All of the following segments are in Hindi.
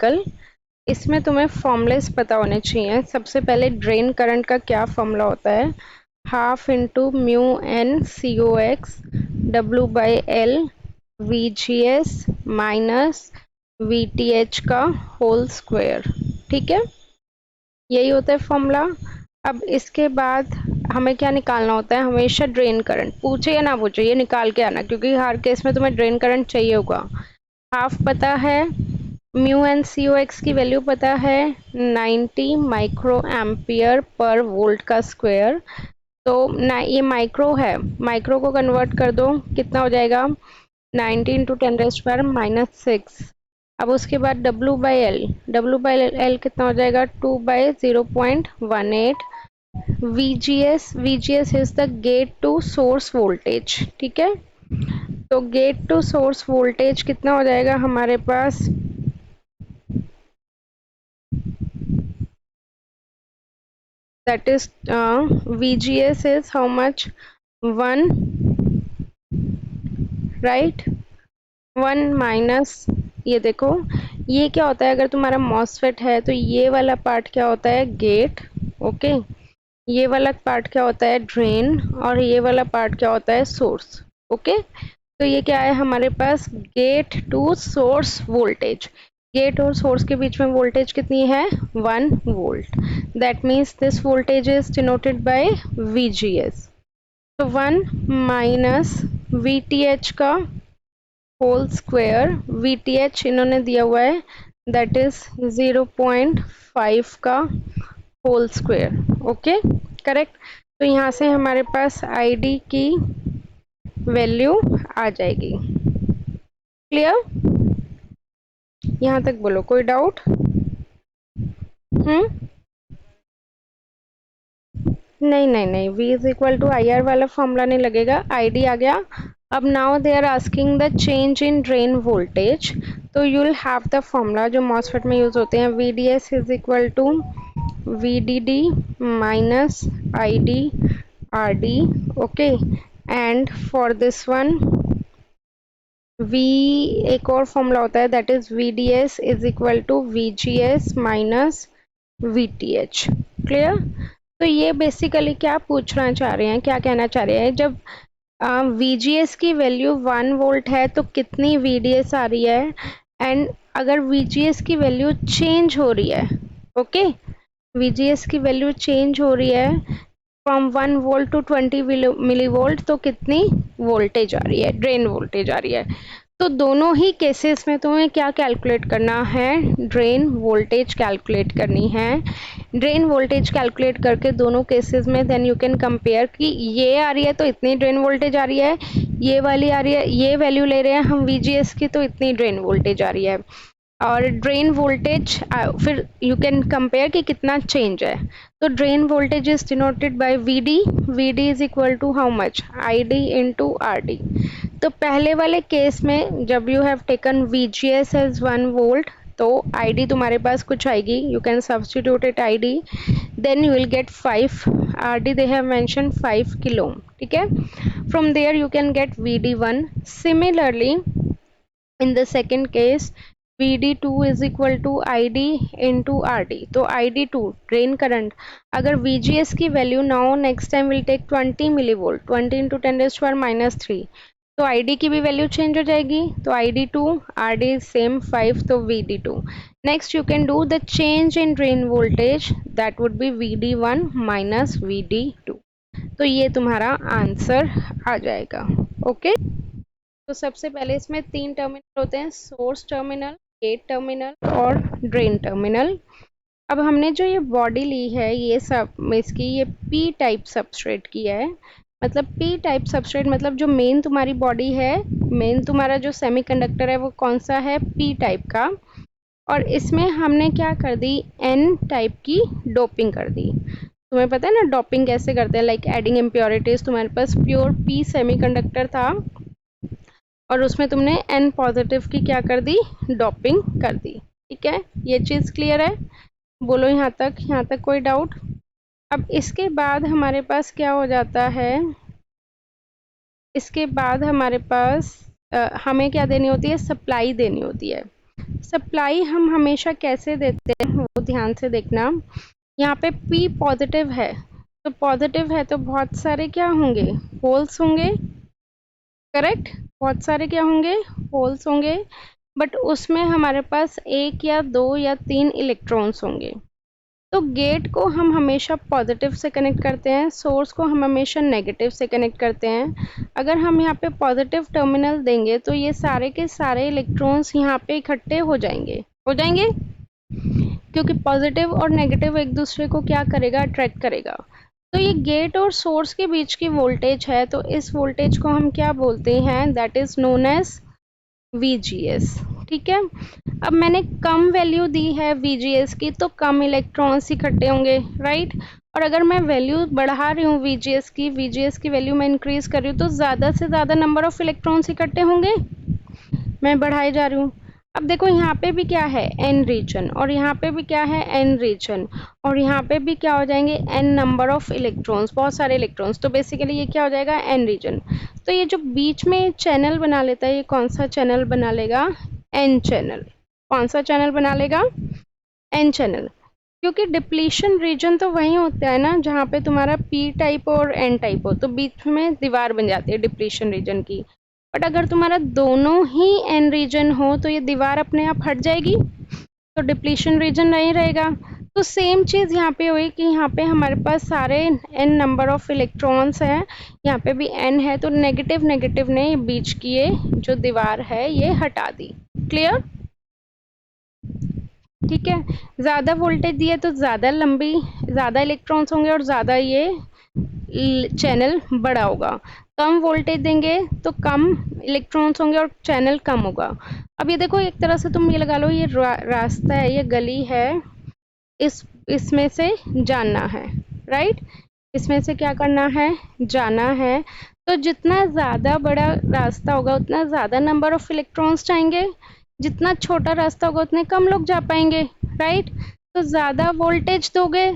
कल इसमें तुम्हें फॉर्मूलेस पता होने चाहिए। सबसे पहले ड्रेन करंट का क्या फॉर्मूला होता है, half into mu N C O X W by L V G S minus V T H का होल स्क्वायर। ठीक है, यही होता है फॉर्मूला। अब इसके बाद हमें क्या निकालना होता है, हमेशा ड्रेन करंट, पूछे या ना पूछे ये निकाल के आना, क्योंकि हर केस में तुम्हें ड्रेन करंट चाहिए होगा। हाफ पता है, mu N C O x की वैल्यू पता है 90 माइक्रो एम्पियर पर वोल्ट का स्क्वायर। तो ना ये माइक्रो है, माइक्रो को कन्वर्ट कर दो, कितना हो जाएगा 90 इंटू 10⁻⁻6। अब उसके बाद W by L, W by L कितना हो जाएगा 2/0.18। VGS is the gate to source voltage. ठीक है, तो गेट टू सोर्स वोल्टेज कितना हो जाएगा हमारे पास, that is VGS is how much, 1, right, 1 minus, ये देखो ये क्या होता है, अगर तुम्हारा मॉसफेट है तो ये वाला पार्ट क्या होता है गेट, ओके, ये वाला पार्ट क्या होता है ड्रेन, और ये वाला पार्ट क्या होता है सोर्स। ओके, तो ये क्या है हमारे पास gate to source voltage, gate और सोर्स के बीच में वोल्टेज कितनी है 1 volt. That means this voltage is denoted by VGS। तो 1 माइनस VTH का होल स्क्वायर, VTH इन्होंने दिया हुआ है दैट इज 0.5 का होल स्क्वायर। Okay, correct. तो यहाँ से हमारे पास ID की वैल्यू आ जाएगी। क्लियर, यहाँ तक बोलो, कोई डाउट? नहीं नहीं नहीं, V is equal to I R वाला फॉर्मूला नहीं लगेगा, ID आ गया। अब now they are asking the change in drain voltage, तो you will have the formula जो मॉसफेट में यूज होते हैं, VDS is equal to VDD minus ID RD। Okay, and for this one V एक और फॉर्मूला होता है that is VDS is equal to VGS minus VTH। Clear, तो ये बेसिकली क्या पूछना चाह रहे हैं, क्या कहना चाह रहे हैं, जब VGS की वैल्यू 1 वोल्ट है तो कितनी VDS आ रही है, एंड अगर VGS की वैल्यू चेंज हो रही है, ओके, VGS की वैल्यू चेंज हो रही है from 1 volt to 20 milli volt, तो कितनी वोल्टेज आ रही है, ड्रेन वोल्टेज आ रही है। तो दोनों ही केसेस में तुम्हें क्या कैलकुलेट करना है, ड्रेन वोल्टेज कैलकुलेट करनी है। ड्रेन वोल्टेज कैलकुलेट करके दोनों केसेस में देन यू कैन कंपेयर कि ये आ रही है तो इतनी ड्रेन वोल्टेज आ रही है, ये वाली आ रही है, ये वैल्यू ले रहे हैं हम VGS की तो इतनी ड्रेन वोल्टेज आ रही है, और ड्रेन वोल्टेज फिर यू कैन कंपेयर कि कितना चेंज है। तो drain voltage is denoted by VD, VD is equal to how much ID into RD। तो पहले वाले केस में जब you have taken VGS as 1 volt, तो ID तुम्हारे पास कुछ आएगी, you can substitute it ID, then you will get 5, RD they have mention 5 kilo. ठीक है, from there you can get VD1। Similarly in the second case VD2 is equal to ID into RD, तो ID2 ड्रेन करंट, अगर VGS की value now next time will take 20 millivolt, 20 into 10⁻⁻3, तो ID की भी वैल्यू चेंज हो जाएगी, तो ID2 RD सेम 5, तो VD2। Next you can do the change in drain voltage that would be VD1 minus VD2। तो ये तुम्हारा आंसर आ जाएगा। ओके, तो सबसे पहले इसमें 3 टर्मिनल होते हैं, सोर्स टर्मिनल, गेट टर्मिनल और ड्रेन टर्मिनल। अब हमने जो ये बॉडी ली है ये सब इसकी ये पी टाइप सबस्ट्रेट की है, मतलब पी टाइप सबस्ट्रेट मतलब जो मेन तुम्हारी बॉडी है, मेन तुम्हारा जो सेमीकंडक्टर है वो कौन सा है, पी टाइप का, और इसमें हमने क्या कर दी, एन टाइप की डोपिंग कर दी। तुम्हें पता है ना डोपिंग कैसे करते हैं, लाइक एडिंग इम्प्योरिटीज, तुम्हारे पास प्योर पी सेमीकंडक्टर था और उसमें तुमने N पॉजिटिव की क्या कर दी, डॉपिंग कर दी। ठीक है, ये चीज़ क्लियर है, बोलो यहाँ तक कोई डाउट? अब इसके बाद हमारे पास क्या हो जाता है, इसके बाद हमारे पास हमें क्या देनी होती है, सप्लाई देनी होती है। सप्लाई हम हमेशा कैसे देते हैं वो ध्यान से देखना। यहाँ पे P पॉजिटिव है, तो पॉजिटिव है तो बहुत सारे क्या होंगे, होल्स होंगे, करेक्ट। बहुत सारे क्या होंगे, होल्स होंगे, बट उसमें हमारे पास एक या दो या तीन इलेक्ट्रॉन्स होंगे। तो गेट को हम हमेशा पॉजिटिव से कनेक्ट करते हैं, सोर्स को हम हमेशा नेगेटिव से कनेक्ट करते हैं। अगर हम यहाँ पे पॉजिटिव टर्मिनल देंगे तो ये सारे के सारे इलेक्ट्रॉन्स यहाँ पे इकट्ठे हो जाएंगे, क्योंकि पॉजिटिव और नेगेटिव एक दूसरे को क्या करेगा, अट्रैक्ट करेगा। तो ये गेट और सोर्स के बीच की वोल्टेज है, तो इस वोल्टेज को हम क्या बोलते हैं, that is known as VGS। ठीक है, अब मैंने कम वैल्यू दी है VGS की तो कम इलेक्ट्रॉन्स इकट्ठे होंगे, राइट। और अगर मैं वैल्यू बढ़ा रही हूँ VGS की वैल्यू मैं इंक्रीज कर रही हूँ तो ज़्यादा से ज़्यादा नंबर ऑफ इलेक्ट्रॉन्स इकट्ठे होंगे, मैं बढ़ाई जा रही हूँ। अब देखो यहाँ पे भी क्या है, N रीजन, और यहाँ पे भी क्या है, N रीजन, और यहाँ पे भी क्या हो जाएंगे, N नंबर ऑफ इलेक्ट्रॉन्स, बहुत सारे इलेक्ट्रॉन्स। तो बेसिकली ये क्या हो जाएगा, N रीजन। तो ये जो बीच में चैनल बना लेता है, ये कौन सा चैनल बना लेगा, N चैनल। कौन सा चैनल बना लेगा, N चैनल। क्योंकि डिप्लीशन रीजन तो वही होता है ना जहाँ पे तुम्हारा P टाइप और N टाइप हो, तो बीच में दीवार बन जाती है डिप्लीशन रीजन की। बट अगर तुम्हारा दोनों ही N रीजन हो तो ये दीवार अपने आप हट जाएगी, तो डिप्लीशन रीजन नहीं रहेगा। तो सेम चीज़ यहाँ पे हुई कि यहाँ पे हमारे पास सारे N नंबर ऑफ इलेक्ट्रॉन्स हैं, यहाँ पे भी N है, तो नेगेटिव नेगेटिव ने बीच की ये जो दीवार है ये हटा दी। क्लियर, ठीक है। ज़्यादा वोल्टेज दिए तो ज़्यादा लंबी, ज़्यादा इलेक्ट्रॉन्स होंगे और ज़्यादा ये चैनल बड़ा होगा। कम वोल्टेज देंगे तो कम इलेक्ट्रॉन्स होंगे और चैनल कम होगा। अब ये देखो, एक तरह से तुम ये लगा लो, ये रास्ता है, ये गली है, इसमें से जाना है, राइट। इसमें से क्या करना है, जाना है। तो जितना ज़्यादा बड़ा रास्ता होगा उतना ज़्यादा नंबर ऑफ इलेक्ट्रॉन्स जाएंगे, जितना छोटा रास्ता होगा उतने कम लोग जा पाएंगे, राइट। तो ज़्यादा वोल्टेज दोगे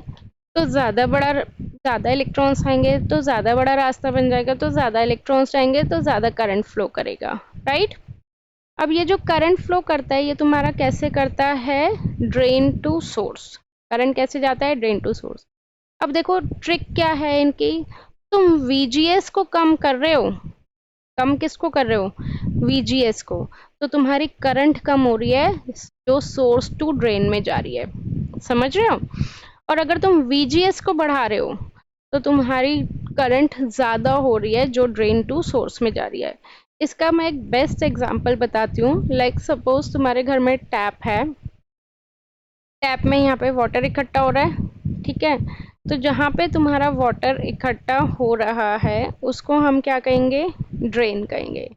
तो ज़्यादा इलेक्ट्रॉन्स आएंगे, तो ज़्यादा बड़ा रास्ता बन जाएगा, तो ज़्यादा इलेक्ट्रॉन्स जाएंगे तो ज़्यादा करंट फ्लो करेगा, राइट। अब ये जो करंट फ्लो करता है ये तुम्हारा कैसे करता है, ड्रेन टू सोर्स। करंट कैसे जाता है, ड्रेन टू सोर्स। अब देखो ट्रिक क्या है इनकी, तुम VGS को कम कर रहे हो, कम किसको कर रहे हो, VGS को, तो तुम्हारी करंट कम हो रही है जो सोर्स टू ड्रेन में जा रही है, समझ रहे हो। और अगर तुम VGS को बढ़ा रहे हो तो तुम्हारी करंट ज़्यादा हो रही है जो ड्रेन टू सोर्स में जा रही है। इसका मैं एक बेस्ट एग्जांपल बताती हूँ। लाइक सपोज तुम्हारे घर में टैप है, टैप में यहाँ पे वाटर इकट्ठा हो रहा है, ठीक है। तो जहाँ पे तुम्हारा वाटर इकट्ठा हो रहा है उसको हम क्या कहेंगे, ड्रेन कहेंगे।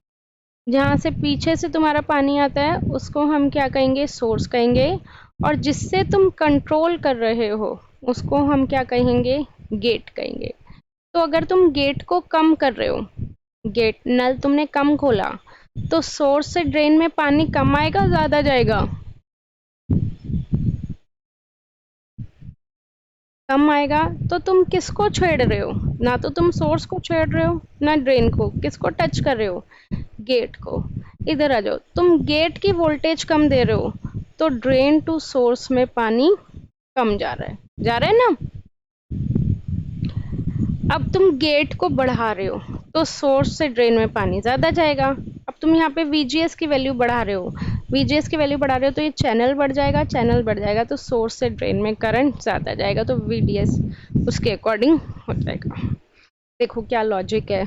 जहाँ से पीछे से तुम्हारा पानी आता है उसको हम क्या कहेंगे, सोर्स कहेंगे। और जिससे तुम कंट्रोल कर रहे हो उसको हम क्या कहेंगे, गेट कहेंगे। तो अगर तुम गेट को कम कर रहे हो, गेट नल तुमने कम खोला, तो सोर्स से ड्रेन में पानी कम आएगा, ज़्यादा जाएगा, कम आएगा। तो तुम किसको छेड़ रहे हो, ना तो तुम सोर्स को छेड़ रहे हो ना ड्रेन को, किसको टच कर रहे हो, गेट को। इधर आ जाओ, तुम गेट की वोल्टेज कम दे रहे हो तो ड्रेन टू सोर्स में पानी कम जा रहा है, जा रहा है ना। अब तुम गेट को बढ़ा रहे हो तो सोर्स से ड्रेन में पानी ज़्यादा जाएगा। अब तुम यहाँ पे VGS की वैल्यू बढ़ा रहे हो, VGS की वैल्यू बढ़ा रहे हो तो ये चैनल बढ़ जाएगा, चैनल बढ़ जाएगा तो सोर्स से ड्रेन में करंट ज़्यादा जाएगा, तो VDS उसके अकॉर्डिंग हो जाएगा। देखो क्या लॉजिक है।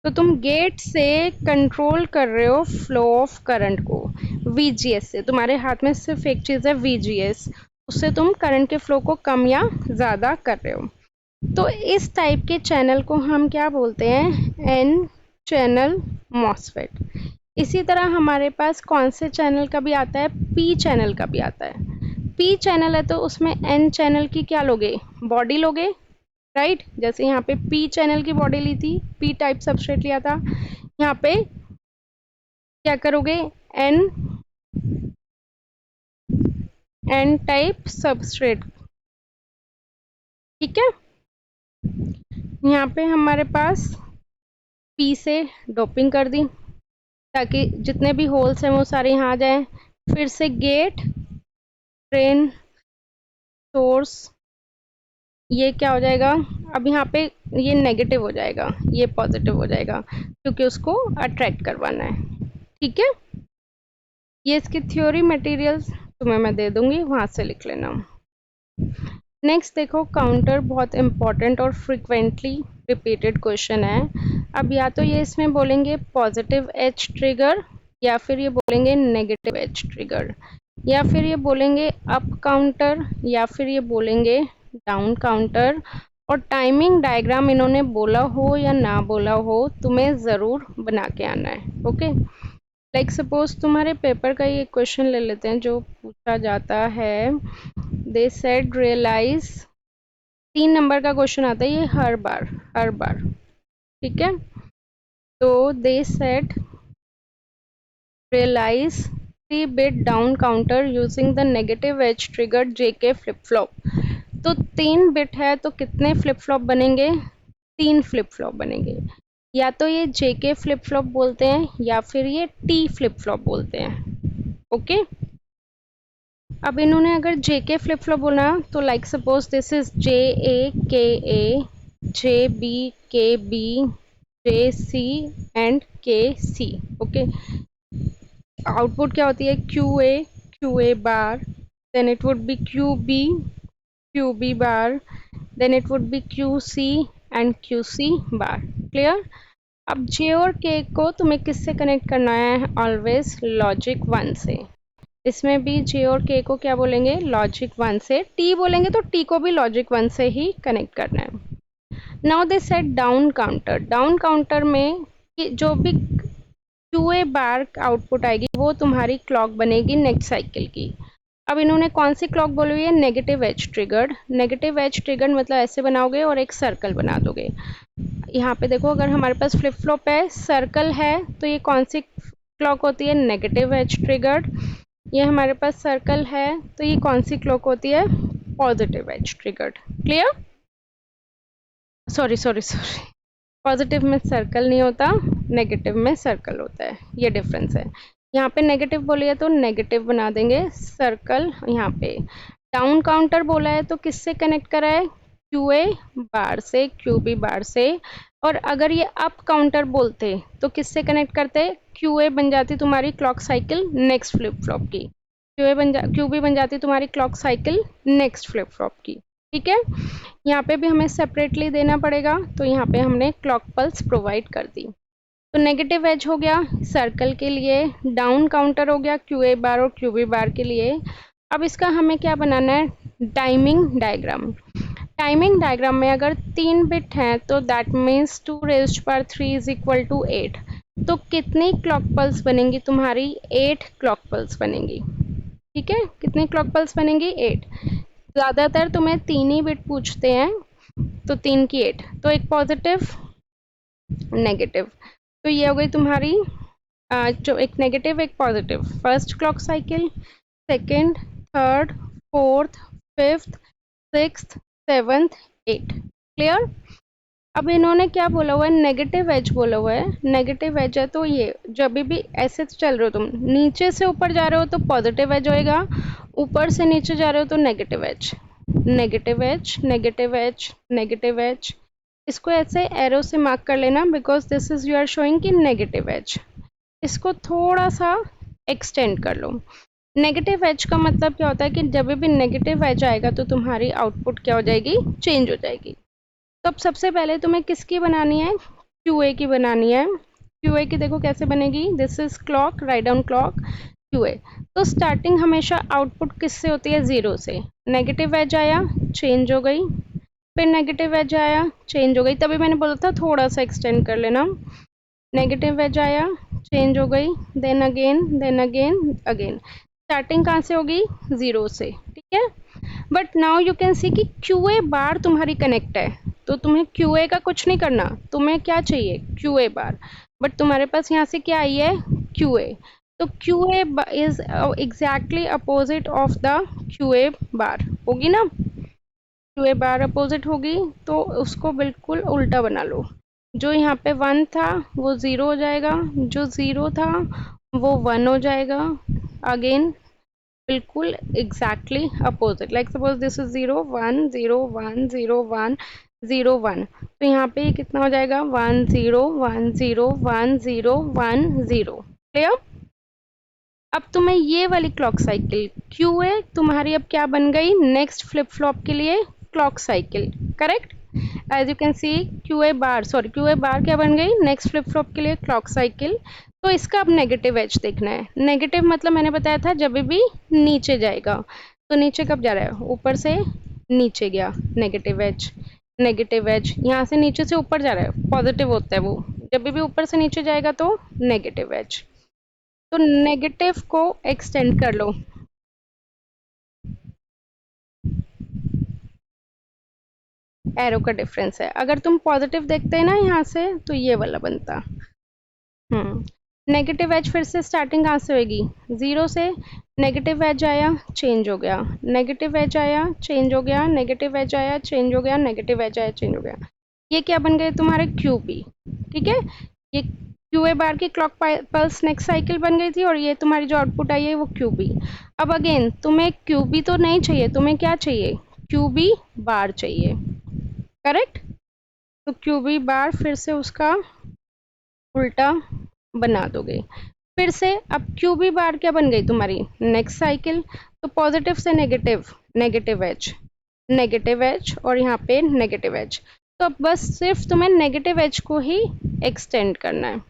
तो तुम गेट से कंट्रोल कर रहे हो फ्लो ऑफ करंट को VGS से, तुम्हारे हाथ में सिर्फ एक चीज़ है VGS, उससे तुम करंट के फ्लो को कम या ज़्यादा कर रहे हो। तो इस टाइप के चैनल को हम क्या बोलते हैं, N चैनल मॉसफेट। इसी तरह हमारे पास कौन से चैनल का भी आता है, P चैनल का भी आता है। P चैनल है तो उसमें N चैनल की क्या लोगे, बॉडी लोगे, राइट। जैसे यहाँ पे P चैनल की बॉडी ली थी, P टाइप सबस्ट्रेट लिया था, यहाँ पे क्या करोगे, N टाइप सबस्ट्रेट, ठीक है। यहाँ पे हमारे पास P से डोपिंग कर दी ताकि जितने भी होल्स हैं वो सारे यहाँ आ जाएं, फिर से गेट, ड्रेन, सोर्स, ये क्या हो जाएगा, अब यहाँ पे ये नेगेटिव हो जाएगा, ये पॉजिटिव हो जाएगा क्योंकि उसको अट्रैक्ट करवाना है। ठीक है, ये इसकी थ्योरी मटेरियल्स तुम्हें मैं दे दूंगी, वहां से लिख लेना। नेक्स्ट देखो, काउंटर बहुत इंपॉर्टेंट और फ्रिक्वेंटली रिपीटेड क्वेश्चन है। अब या तो ये इसमें बोलेंगे पॉजिटिव एज ट्रिगर, या फिर ये बोलेंगे नेगेटिव एज ट्रिगर, या फिर ये बोलेंगे अप काउंटर, या फिर ये बोलेंगे डाउन काउंटर। और टाइमिंग डायग्राम इन्होंने बोला हो या ना बोला हो, तुम्हें ज़रूर बना के आना है। ओके, लाइक सपोज तुम्हारे पेपर का ये क्वेश्चन ले लेते हैं जो पूछा जाता है। दे सेड रियलाइज, 3 नंबर का क्वेश्चन आता है ये हर बार। ठीक है, तो they said realise 3 bit down counter using the negative edge triggered JK flip flop. तो 3 बिट है तो कितने फ्लिप फ्लॉप बनेंगे, 3 फ्लिप फ्लॉप बनेंगे। या तो ये जेके फ्लिप फ्लॉप बोलते हैं या फिर ये टी फ्लिप फ्लॉप बोलते हैं। ओके, अब इन्होंने अगर जेके फ्लिप फ्लॉप बोला तो like suppose this is JA, JB, JC and KC। Okay, output क्या होती है, QA bar, then it would be QB bar, then it would be QC and QC bar. Clear. अब J और K को तुम्हें किससे कनेक्ट करना है, ऑलवेज लॉजिक 1 से। इसमें भी J और K को क्या बोलेंगे, लॉजिक 1 से। T बोलेंगे तो T को भी लॉजिक 1 से ही कनेक्ट करना है। Now they set down counter, down counter में जो भी QA बार आउटपुट आएगी वो तुम्हारी क्लॉक बनेगी नेक्स्ट साइकिल की। अब इन्होंने कौन सी क्लॉक बोली हुई है, negative edge triggered. Negative edge triggered मतलब ऐसे बनाओगे और एक सर्कल बना दोगे। यहाँ पे देखो, अगर हमारे पास फ्लिप फ्लॉप है, सर्कल है, तो ये कौन सी क्लॉक होती है, नेगेटिव एज ट्रिगर्ड। ये हमारे पास सर्कल है तो ये कौन सी क्लॉक होती है, positive edge triggered. Clear, sorry, positive में सर्कल नहीं होता, नेगेटिव में सर्कल होता है, ये डिफरेंस है। यहाँ पे नेगेटिव बोलिए तो नेगेटिव बना देंगे सर्कल। यहाँ पे डाउन काउंटर बोला है तो किससे कनेक्ट करा है, QA बार से, QB बार से। और अगर ये अप काउंटर बोलते तो किससे कनेक्ट करते, QA बन जाती तुम्हारी clock cycle next flip flop की, QB बन जाती तुम्हारी clock cycle next flip flop की। ठीक है, यहाँ पे भी हमें सेपरेटली देना पड़ेगा, तो यहाँ पे हमने क्लॉक पल्स प्रोवाइड कर दी। तो नेगेटिव एज हो गया सर्कल के लिए, डाउन काउंटर हो गया QA बार और QB बार के लिए। अब इसका हमें क्या बनाना है, टाइमिंग डायग्राम। टाइमिंग डायग्राम में अगर 3 बिट हैं तो that means 2⁻³ is equal to 8। तो कितनी क्लॉक पल्स बनेंगी तुम्हारी, 8 क्लॉक पल्स बनेंगी। ठीक है, कितनी क्लॉक पल्स बनेंगी, 8। ज़्यादातर तुम्हें 3 ही बिट पूछते हैं, तो 3 की 8, तो एक पॉजिटिव नेगेटिव। तो ये हो गई तुम्हारी जो एक नेगेटिव एक positive, first clock cycle, second, third, fourth, fifth, sixth, seventh, 8। Clear. अब इन्होंने क्या बोला हुआ है, नेगेटिव एज बोला हुआ है। नेगेटिव एज है तो ये जब भी ऐसे चल रहे हो तुम, नीचे से ऊपर जा रहे हो तो पॉजिटिव एज होएगा, ऊपर से नीचे जा रहे हो तो negative edge, negative edge, negative edge, negative edge. इसको ऐसे एरो से मार्क कर लेना, because this is you are showing कि नेगेटिव एज। इसको थोड़ा सा एक्सटेंड कर लो। नेगेटिव एज का मतलब क्या होता है कि जब भी नेगेटिव एज आएगा तो तुम्हारी आउटपुट क्या हो जाएगी, चेंज हो जाएगी। तो अब सबसे पहले तुम्हें किसकी बनानी है, QA की बनानी है। QA की देखो कैसे बनेगी, this is clock, write down clock QA। तो स्टार्टिंग हमेशा आउटपुट किससे होती है, 0 से। नेगेटिव एज आया, चेंज हो गई, फिर नेगेटिव एज आया, चेंज हो गई। तभी मैंने बोला था थोड़ा सा एक्सटेंड कर लेना। नेगेटिव एज आया, चेंज हो गई, then again, then again, again. Starting कहाँ से होगी, 0 से। ठीक है, but now you can see कि QA बार तुम्हारी कनेक्ट है, तो तुम्हें QA का कुछ नहीं करना, तुम्हें क्या चाहिए, QA बार। बट तुम्हारे पास यहाँ से क्या आई है, QA। तो QA is exactly opposite of the QA बार, होगी ना। QA बार अपोजिट होगी तो उसको बिल्कुल उल्टा बना लो। जो यहाँ पे 1 था वो 0 हो जाएगा, जो 0 था वो 1 हो जाएगा। अगेन बिल्कुल exactly opposite, like suppose this is 0 1 0 1 0 1 0 1, तो यहाँ पे कितना हो जाएगा 1 0 1 0 1 0 1 0। क्लियर? अब तुम्हें ये वाली क्लॉक साइकिल क्यू है तुम्हारी अब क्या बन गई, नेक्स्ट फ्लिप फ्लॉप के लिए clock cycle. Correct? As you can see Q A bar, sorry Q A bar क्या बन गई, नेक्स्ट फ्लिप फ्लॉप के लिए क्लॉक साइकिल। तो इसका अब नेगेटिव एज देखना है। नेगेटिव मतलब मैंने बताया था जब भी नीचे जाएगा, तो नीचे कब जा रहा है, ऊपर से नीचे गया, नेगेटिव एज। नेगेटिव एज यहाँ से नीचे से ऊपर जा रहा है, पॉजिटिव होता है वो, जब भी ऊपर से नीचे जाएगा तो नेगेटिव एज। तो नेगेटिव को एक्सटेंड कर लो। एरो का डिफरेंस है, अगर तुम पॉजिटिव देखते हैं ना यहाँ से तो ये वाला बनता। नेगेटिव एज फिर से स्टार्टिंग कहाँ से होगी, जीरो से। नेगेटिव एज आया चेंज हो गया, नेगेटिव एज आया चेंज हो गया, नेगेटिव एज आया चेंज हो गया, नेगेटिव एज आया चेंज हो गया। ये क्या बन गए तुम्हारे क्यू बी। ठीक है, ये क्यू ए बार की क्लॉक पल्स नेक्स्ट साइकिल बन गई थी, और ये तुम्हारी जो आउटपुट आई है वो क्यू बी। अब अगेन तुम्हें क्यू बी तो नहीं चाहिए, तुम्हें क्या चाहिए, क्यू बी बार चाहिए। करेक्ट? तो क्यू बी बार फिर से उसका उल्टा बना दोगे। फिर से अब क्यू बी बार क्या बन गई तुम्हारी, नेक्स्ट साइकिल। तो पॉजिटिव से नेगेटिव, नेगेटिव एज और यहाँ पे नेगेटिव एज। तो अब बस सिर्फ तुम्हें नेगेटिव एज को ही एक्सटेंड करना है।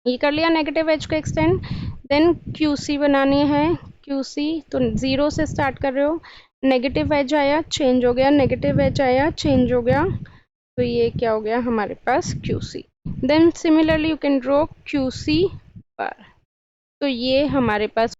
ये कर लिया नेगेटिव एज को एक्सटेंड, देन क्यू सी बनानी है। क्यू सी तो जीरो से स्टार्ट कर रहे हो, नेगेटिव एज आया चेंज हो गया, नेगेटिव एज आया चेंज हो गया, तो ये क्या हो गया हमारे पास Q C. Then similarly you can draw Q C bar. तो ये हमारे पास